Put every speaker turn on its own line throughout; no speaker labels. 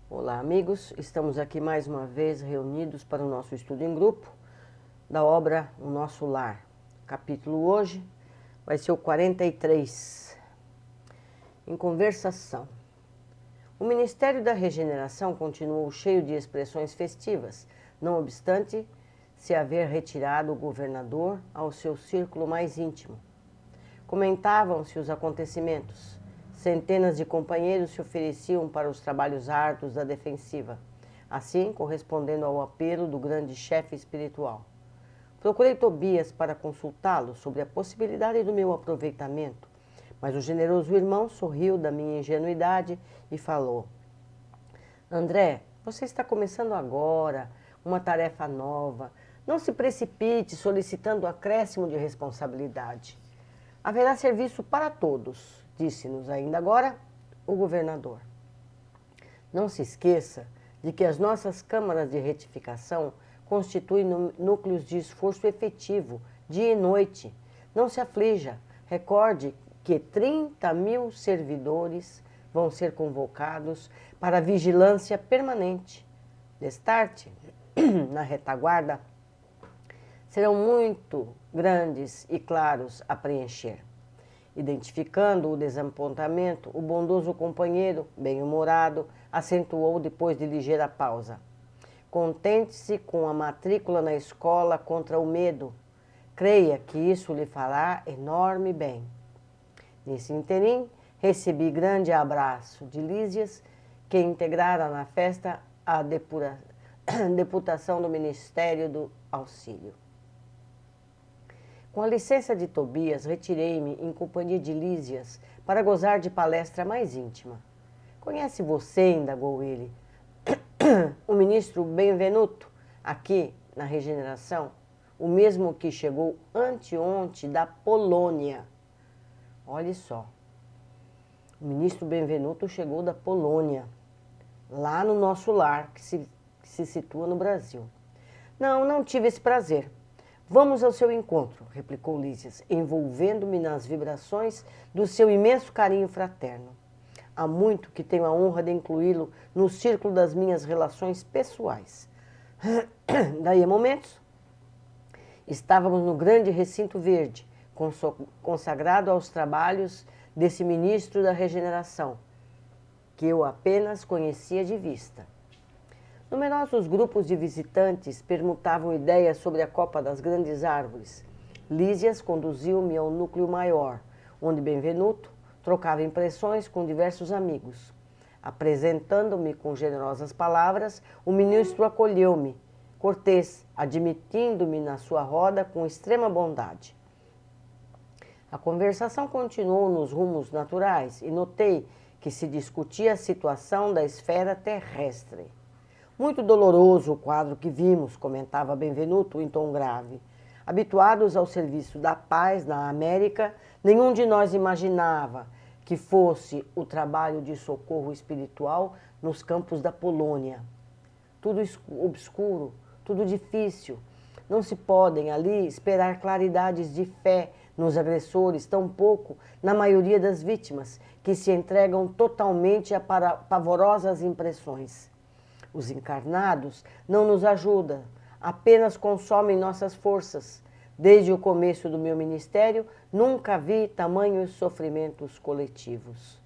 Olá, amigos. Estamos aqui mais uma vez reunidos para o nosso estudo em grupo da obra O Nosso Lar. O capítulo hoje vai ser o 43, em conversação. O Ministério da Regeneração continuou cheio de expressões festivas, não obstante se haver retirado o governador ao seu círculo mais íntimo. Comentavam-se os acontecimentos. Centenas de companheiros se ofereciam para os trabalhos árduos da defensiva, assim correspondendo ao apelo do grande chefe espiritual. Procurei Tobias para consultá-lo sobre a possibilidade do meu aproveitamento, mas o generoso irmão sorriu da minha ingenuidade e falou: André, você está começando agora uma tarefa nova. Não se precipite solicitando acréscimo de responsabilidade. Haverá serviço para todos, disse-nos ainda agora o governador. Não se esqueça de que as nossas câmaras de retificação constituem núcleos de esforço efetivo, dia e noite. Não se aflija, recorde que 30.000 servidores vão ser convocados para vigilância permanente. Destarte, na retaguarda, serão muito grandes e claros a preencher. Identificando o desapontamento, o bondoso companheiro, bem-humorado, acentuou depois de ligeira pausa. Contente-se com a matrícula na escola contra o medo. Creia que isso lhe fará enorme bem. Nesse interim, recebi grande abraço de Lísias, que integrara na festa a deputação do Ministério do Auxílio. Com a licença de Tobias, retirei-me em companhia de Lísias para gozar de palestra mais íntima. Conhece você, indagou ele, o ministro Benvenuto, aqui na Regeneração, o mesmo que chegou anteontem da Polônia. Olhe só, o ministro Benvenuto chegou da Polônia, lá no nosso lar, que se situa no Brasil. Não tive esse prazer. Vamos ao seu encontro, replicou Lísias, envolvendo-me nas vibrações do seu imenso carinho fraterno. Há muito que tenho a honra de incluí-lo no círculo das minhas relações pessoais. Daí a momentos, estávamos no grande recinto verde, consagrado aos trabalhos desse ministro da Regeneração, que eu apenas conhecia de vista. Numerosos grupos de visitantes permutavam ideias sobre a copa das grandes árvores. Lísias conduziu-me ao núcleo maior, onde Benvenuto trocava impressões com diversos amigos. Apresentando-me com generosas palavras, o ministro acolheu-me, cortês, admitindo-me na sua roda com extrema bondade. A conversação continuou nos rumos naturais e notei que se discutia a situação da esfera terrestre. Muito doloroso o quadro que vimos, comentava Benvenuto em tom grave. Habituados ao serviço da paz na América, nenhum de nós imaginava que fosse o trabalho de socorro espiritual nos campos da Polônia. Tudo obscuro, tudo difícil. Não se podem ali esperar claridades de fé nos agressores, tampouco na maioria das vítimas, que se entregam totalmente a pavorosas impressões. Os encarnados não nos ajudam, apenas consomem nossas forças. Desde o começo do meu ministério, nunca vi tamanhos sofrimentos coletivos.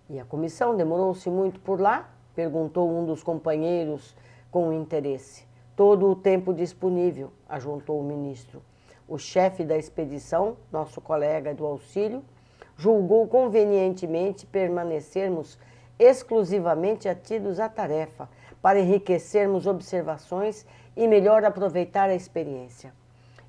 E a comissão demorou-se muito por lá? Perguntou um dos companheiros com interesse. Todo o tempo disponível, ajuntou o ministro. O chefe da expedição, nosso colega do auxílio, julgou convenientemente permanecermos exclusivamente atidos à tarefa, para enriquecermos observações e melhor aproveitar a experiência.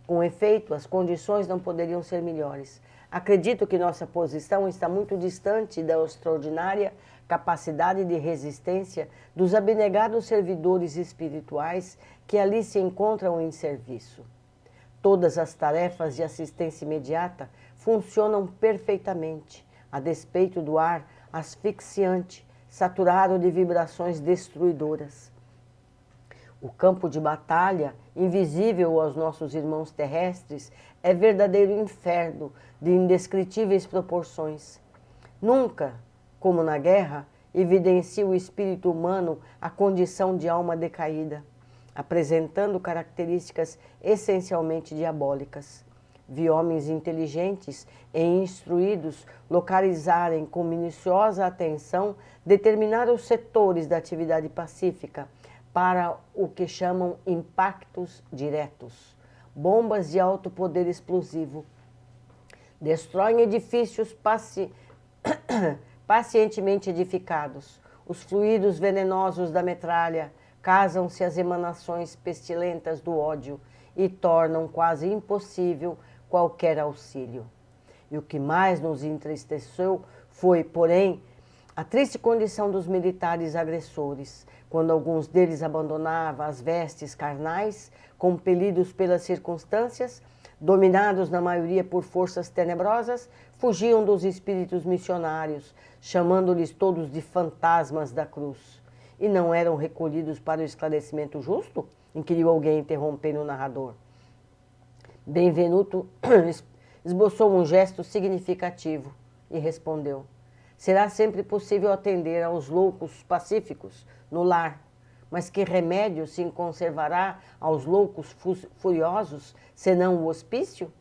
Com efeito, as condições não poderiam ser melhores. Acredito que nossa posição está muito distante da extraordinária capacidade de resistência dos abnegados servidores espirituais que ali se encontram em serviço. Todas as tarefas de assistência imediata funcionam perfeitamente, a despeito do ar asfixiante, saturado de vibrações destruidoras. O campo de batalha, invisível aos nossos irmãos terrestres, é verdadeiro inferno de indescritíveis proporções. Nunca, como na guerra, evidencia o espírito humano a condição de alma decaída, apresentando características essencialmente diabólicas. Vi homens inteligentes e instruídos localizarem com minuciosa atenção determinados setores da atividade pacífica para o que chamam impactos diretos, bombas de alto poder explosivo. Destroem edifícios pacientemente edificados. Os fluidos venenosos da metralha casam-se às emanações pestilentas do ódio e tornam quase impossível qualquer auxílio. E o que mais nos entristeceu foi, porém, a triste condição dos militares agressores, quando alguns deles abandonavam as vestes carnais, compelidos pelas circunstâncias, dominados na maioria por forças tenebrosas, fugiam dos espíritos missionários, chamando-lhes todos de fantasmas da cruz. E não eram recolhidos para o esclarecimento justo? Inquiriu alguém, interrompendo o narrador. Benvenuto esboçou um gesto significativo e respondeu: será sempre possível atender aos loucos pacíficos no lar, mas que remédio se conservará aos loucos furiosos, senão o hospício?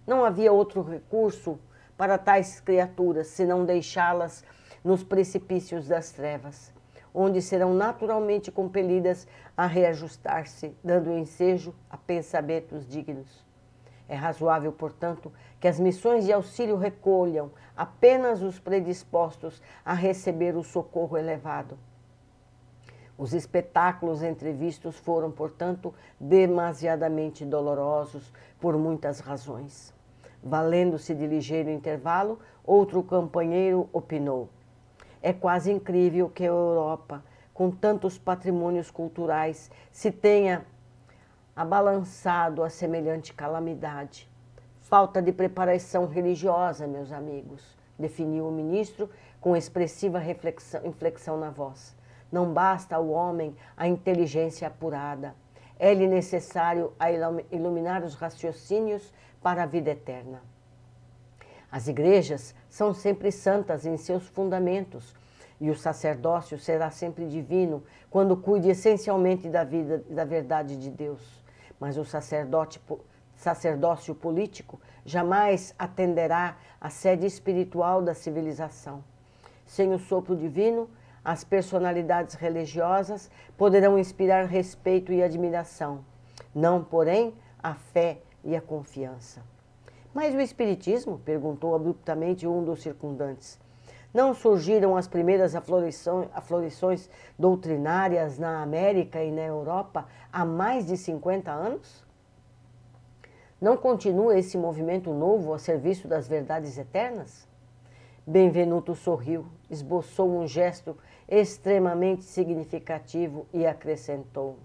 Não havia outro recurso para tais criaturas, senão deixá-las nos precipícios das trevas, onde serão naturalmente compelidas a reajustar-se, dando ensejo a pensamentos dignos. É razoável, portanto, que as missões de auxílio recolham apenas os predispostos a receber o socorro elevado. Os espetáculos entrevistos foram, portanto, demasiadamente dolorosos por muitas razões. Valendo-se de ligeiro intervalo, outro companheiro opinou: é quase incrível que a Europa, com tantos patrimônios culturais, se tenha abalançado a semelhante calamidade. Falta de preparação religiosa, meus amigos, definiu o ministro com expressiva inflexão na voz. Não basta ao homem a inteligência apurada. É-lhe necessário iluminar os raciocínios para a vida eterna. As igrejas são sempre santas em seus fundamentos, e o sacerdócio será sempre divino quando cuide essencialmente da vida e da verdade de Deus. Mas o sacerdócio político jamais atenderá à sede espiritual da civilização. Sem o sopro divino, as personalidades religiosas poderão inspirar respeito e admiração, não, porém, a fé e a confiança. Mas o Espiritismo? Perguntou abruptamente um dos circundantes. Não surgiram as primeiras aflorições doutrinárias na América e na Europa há mais de 50 anos? Não continua esse movimento novo a serviço das verdades eternas? Benvenuto sorriu, esboçou um gesto extremamente significativo e acrescentou: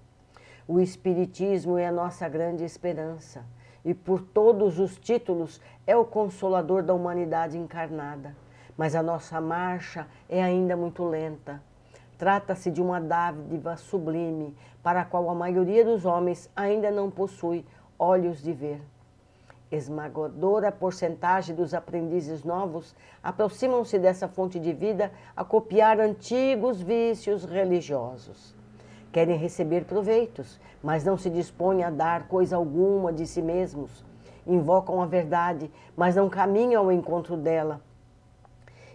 o Espiritismo é a nossa grande esperança e por todos os títulos é o consolador da humanidade encarnada. Mas a nossa marcha é ainda muito lenta. Trata-se de uma dádiva sublime, para a qual a maioria dos homens ainda não possui olhos de ver. Esmagadora porcentagem dos aprendizes novos aproximam-se dessa fonte de vida a copiar antigos vícios religiosos. Querem receber proveitos, mas não se dispõem a dar coisa alguma de si mesmos. Invocam a verdade, mas não caminham ao encontro dela.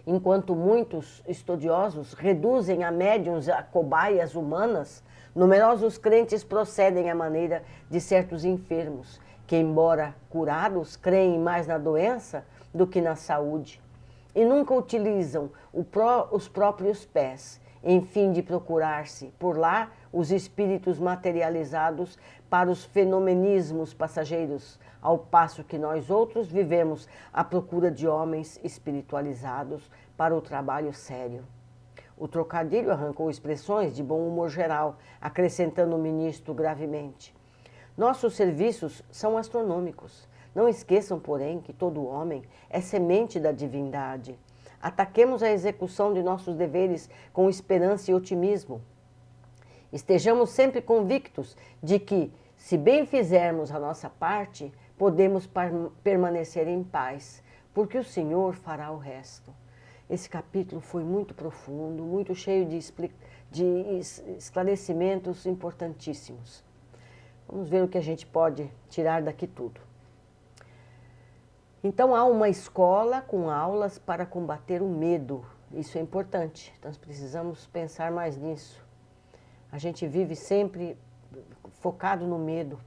Enquanto muitos estudiosos reduzem a médiuns a cobaias humanas, numerosos crentes procedem à maneira de certos enfermos, que, embora curados, creem mais na doença do que na saúde, e nunca utilizam os próprios pés, em fim de procurar-se, por lá, os espíritos materializados para os fenomenismos passageiros, ao passo que nós outros vivemos à procura de homens espiritualizados para o trabalho sério. O trocadilho arrancou expressões de bom humor geral, acrescentando o ministro gravemente: nossos serviços são astronômicos. Não esqueçam, porém, que todo homem é semente da divindade. Ataquemos a execução de nossos deveres com esperança e otimismo. Estejamos sempre convictos de que, se bem fizermos a nossa parte, podemos permanecer em paz, porque o Senhor fará o resto. Esse capítulo foi muito profundo, muito cheio de esclarecimentos importantíssimos. Vamos ver o que a gente pode tirar daqui tudo. Então, há uma escola com aulas para combater o medo. Isso é importante, nós precisamos pensar mais nisso. A gente vive sempre focado no medo.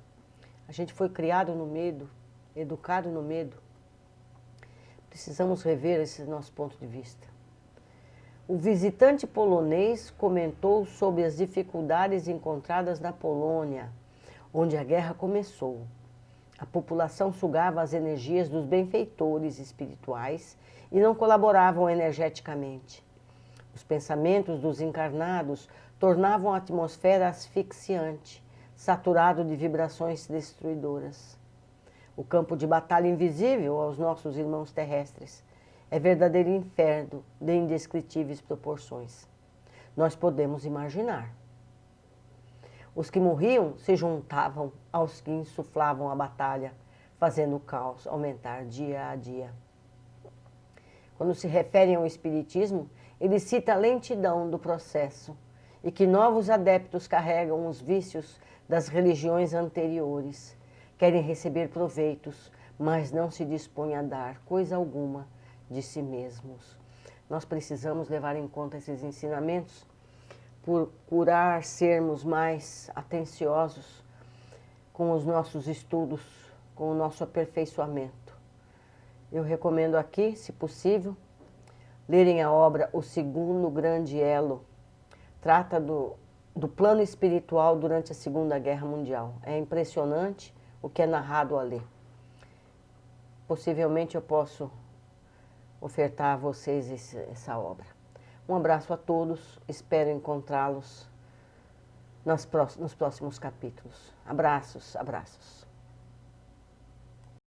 A gente foi criado no medo, educado no medo. Precisamos rever esse nosso ponto de vista. O visitante polonês comentou sobre as dificuldades encontradas na Polônia, onde a guerra começou. A população sugava as energias dos benfeitores espirituais e não colaboravam energeticamente. Os pensamentos dos encarnados tornavam a atmosfera asfixiante, saturado de vibrações destruidoras. O campo de batalha invisível aos nossos irmãos terrestres é verdadeiro inferno de indescritíveis proporções. Nós podemos imaginar. Os que morriam se juntavam aos que insuflavam a batalha, fazendo o caos aumentar dia a dia. Quando se referem ao Espiritismo, ele cita a lentidão do processo e que novos adeptos carregam os vícios das religiões anteriores. Querem receber proveitos, mas não se dispõem a dar coisa alguma de si mesmos. Nós precisamos levar em conta esses ensinamentos por curar, sermos mais atenciosos com os nossos estudos, com o nosso aperfeiçoamento. Eu recomendo aqui, se possível, lerem a obra O Segundo Grande Elo. Trata do plano espiritual durante a Segunda Guerra Mundial. É impressionante o que é narrado ali. Possivelmente eu posso ofertar a vocês essa obra. Um abraço a todos, espero encontrá-los nos próximos capítulos. Abraços, abraços.